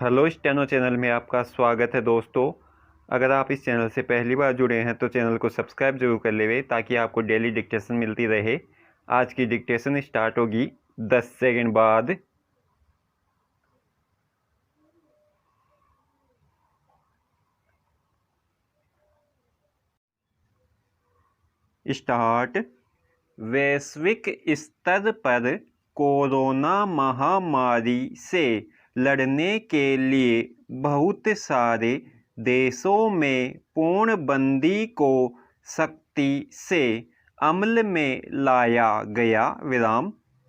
Hello steno channel में आपका स्वागत है दोस्तों। अगर आप इस चैनल से पहली बार जुड़े हैं तो चैनल को सब्सक्राइब जरूर कर लेवे ताकि आपको डेली डिक्टेशन मिलती रहे। आज की डिक्टेशन स्टार्ट होगी 10 सेकंड बाद। स्टार्ट। वैश्विक स्तर पर कोरोना महामारी से लड़ने के लिए बहुत सारे देशों में पूर्णबंदी को सख्ती से अमल में लाया गया।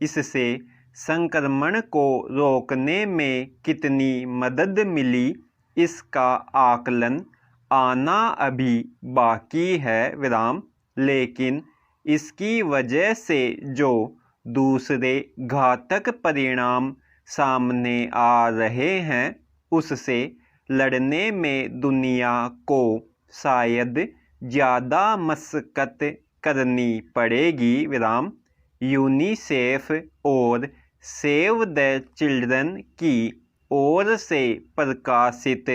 इससे संक्रमण को रोकने में कितनी मदद मिली, इसका आकलन आना अभी बाकी है। लेकिन इसकी वजह से जो दूसरे घातक परिणाम सामने आ रहे हैं उससे लड़ने में दुनिया को शायद ज़्यादा मशक्क़त करनी पड़ेगी। यूनिसेफ और सेव द चिल्ड्रन की ओर से प्रकाशित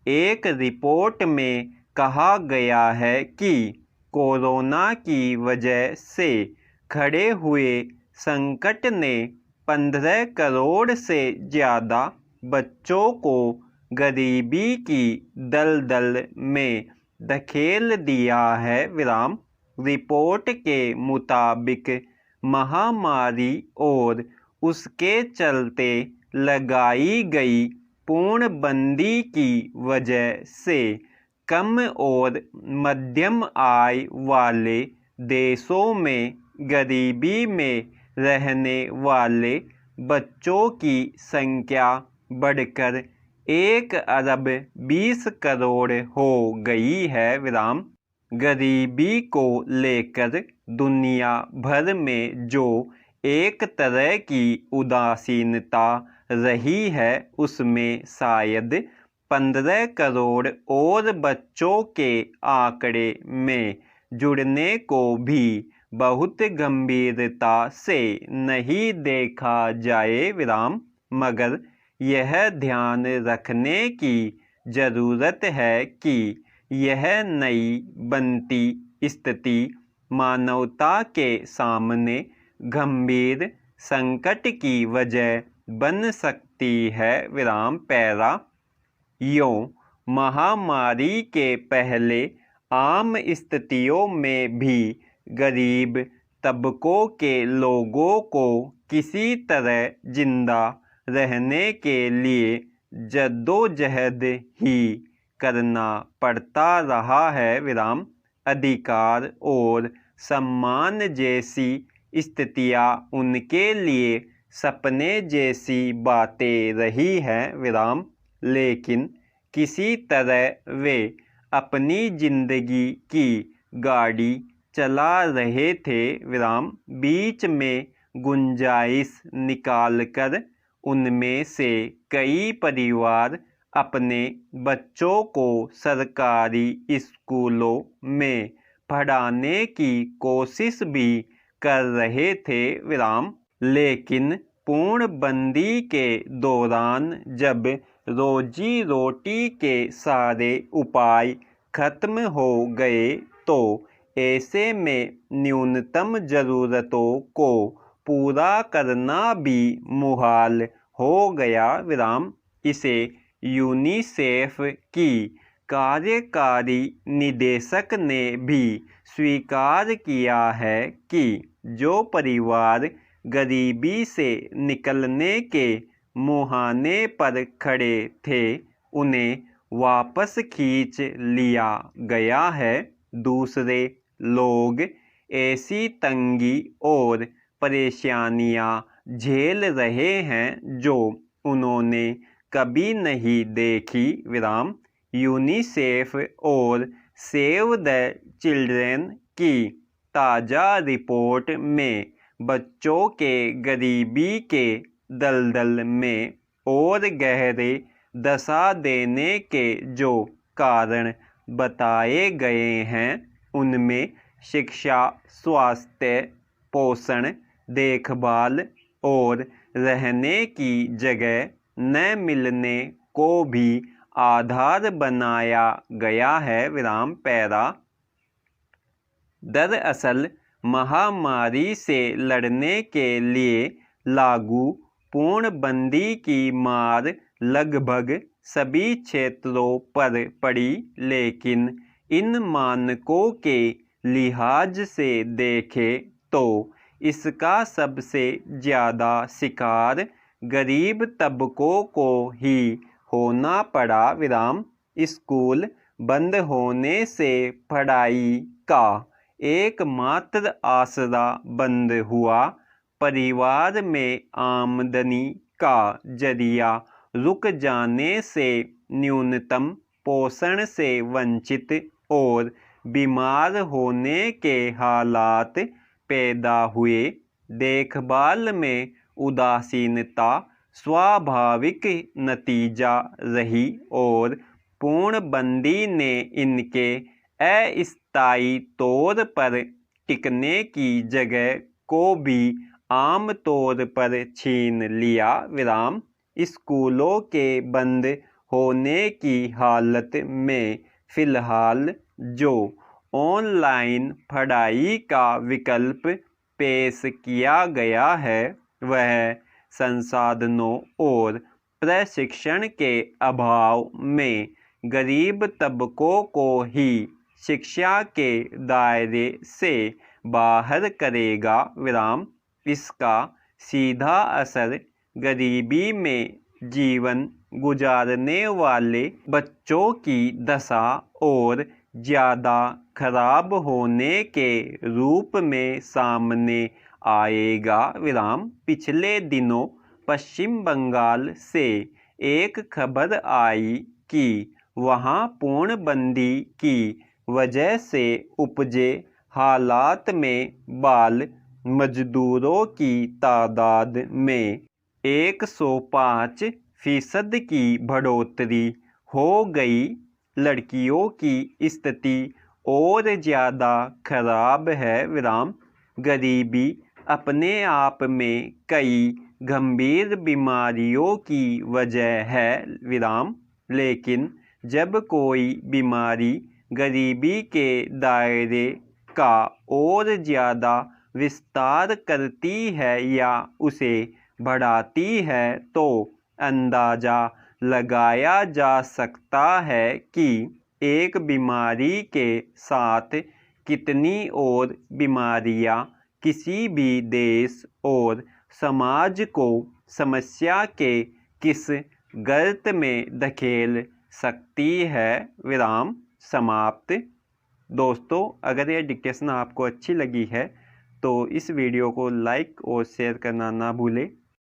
एक रिपोर्ट में कहा गया है कि कोरोना की वजह से खड़े हुए संकट ने 15 करोड़ से ज़्यादा बच्चों को गरीबी की दलदल में धकेल दिया है। रिपोर्ट के मुताबिक महामारी और उसके चलते लगाई गई पूर्णबंदी की वजह से कम और मध्यम आय वाले देशों में गरीबी में रहने वाले बच्चों की संख्या बढ़कर 1 अरब 20 करोड़ हो गई है। गरीबी को लेकर दुनिया भर में जो एक तरह की उदासीनता रही है उसमें शायद 15 करोड़ और बच्चों के आंकड़े में जुड़ने को भी बहुत गंभीरता से नहीं देखा जाए। मगर यह ध्यान रखने की ज़रूरत है कि यह नई बनती स्थिति मानवता के सामने गंभीर संकट की वजह बन सकती है। पैरा यों महामारी के पहले आम स्थितियों में भी गरीब तबकों के लोगों को किसी तरह जिंदा रहने के लिए जद्दोजहद ही करना पड़ता रहा है। अधिकार और सम्मान जैसी स्थितियां उनके लिए सपने जैसी बातें रही हैं। लेकिन किसी तरह वे अपनी जिंदगी की गाड़ी चला रहे थे। बीच में गुंजाइश निकालकर उनमें से कई परिवार अपने बच्चों को सरकारी स्कूलों में पढ़ाने की कोशिश भी कर रहे थे। लेकिन पूर्णबंदी के दौरान जब रोजी रोटी के सारे उपाय खत्म हो गए तो ऐसे में न्यूनतम ज़रूरतों को पूरा करना भी मुहाल हो गया। इसे यूनिसेफ की कार्यकारी निदेशक ने भी स्वीकार किया है कि जो परिवार गरीबी से निकलने के मुहाने पर खड़े थे उन्हें वापस खींच लिया गया है। दूसरे लोग ऐसी तंगी और परेशानियां झेल रहे हैं जो उन्होंने कभी नहीं देखी। यूनिसेफ और सेव द चिल्ड्रन की ताज़ा रिपोर्ट में बच्चों के गरीबी के दलदल में और गहरे दशा देने के जो कारण बताए गए हैं उनमें शिक्षा, स्वास्थ्य, पोषण, देखभाल और रहने की जगह न मिलने को भी आधार बनाया गया है विराम पैरा। दरअसल महामारी से लड़ने के लिए लागू पूर्णबंदी की मार लगभग सभी क्षेत्रों पर पड़ी, लेकिन इन मानकों के लिहाज से देखें तो इसका सबसे ज़्यादा शिकार गरीब तबकों को ही होना पड़ा विराम। स्कूल बंद होने से पढ़ाई का एकमात्र आसरा बंद हुआ, परिवार में आमदनी का जरिया रुक जाने से न्यूनतम पोषण से वंचित और बीमार होने के हालात पैदा हुए। देखभाल में उदासीनता स्वाभाविक नतीजा रही और पूर्णबंदी ने इनके अस्थायी तौर पर टिकने की जगह को भी आम तौर पर छीन लिया विराम। स्कूलों के बंद होने की हालत में फ़िलहाल जो ऑनलाइन पढ़ाई का विकल्प पेश किया गया है वह संसाधनों और प्रशिक्षण के अभाव में गरीब तबकों को ही शिक्षा के दायरे से बाहर करेगा विराम। इसका सीधा असर गरीबी में जीवन गुजारने वाले बच्चों की दशा और ज़्यादा खराब होने के रूप में सामने आएगा विराम। पिछले दिनों पश्चिम बंगाल से एक खबर आई कि वहां पूर्णबंदी की वजह से उपजे हालात में बाल मजदूरों की तादाद में 105% की बढ़ोतरी हो गई। लड़कियों की स्थिति और ज़्यादा खराब है विराम। गरीबी अपने आप में कई गंभीर बीमारियों की वजह है विराम, लेकिन जब कोई बीमारी गरीबी के दायरे का और ज़्यादा विस्तार करती है या उसे बढ़ाती है तो अंदाज़ा लगाया जा सकता है कि एक बीमारी के साथ कितनी और बीमारियां किसी भी देश और समाज को समस्या के किस गर्त में धकेल सकती है विराम। समाप्त। दोस्तों, अगर यह डिक्टेशन आपको अच्छी लगी है तो इस वीडियो को लाइक और शेयर करना ना भूलें।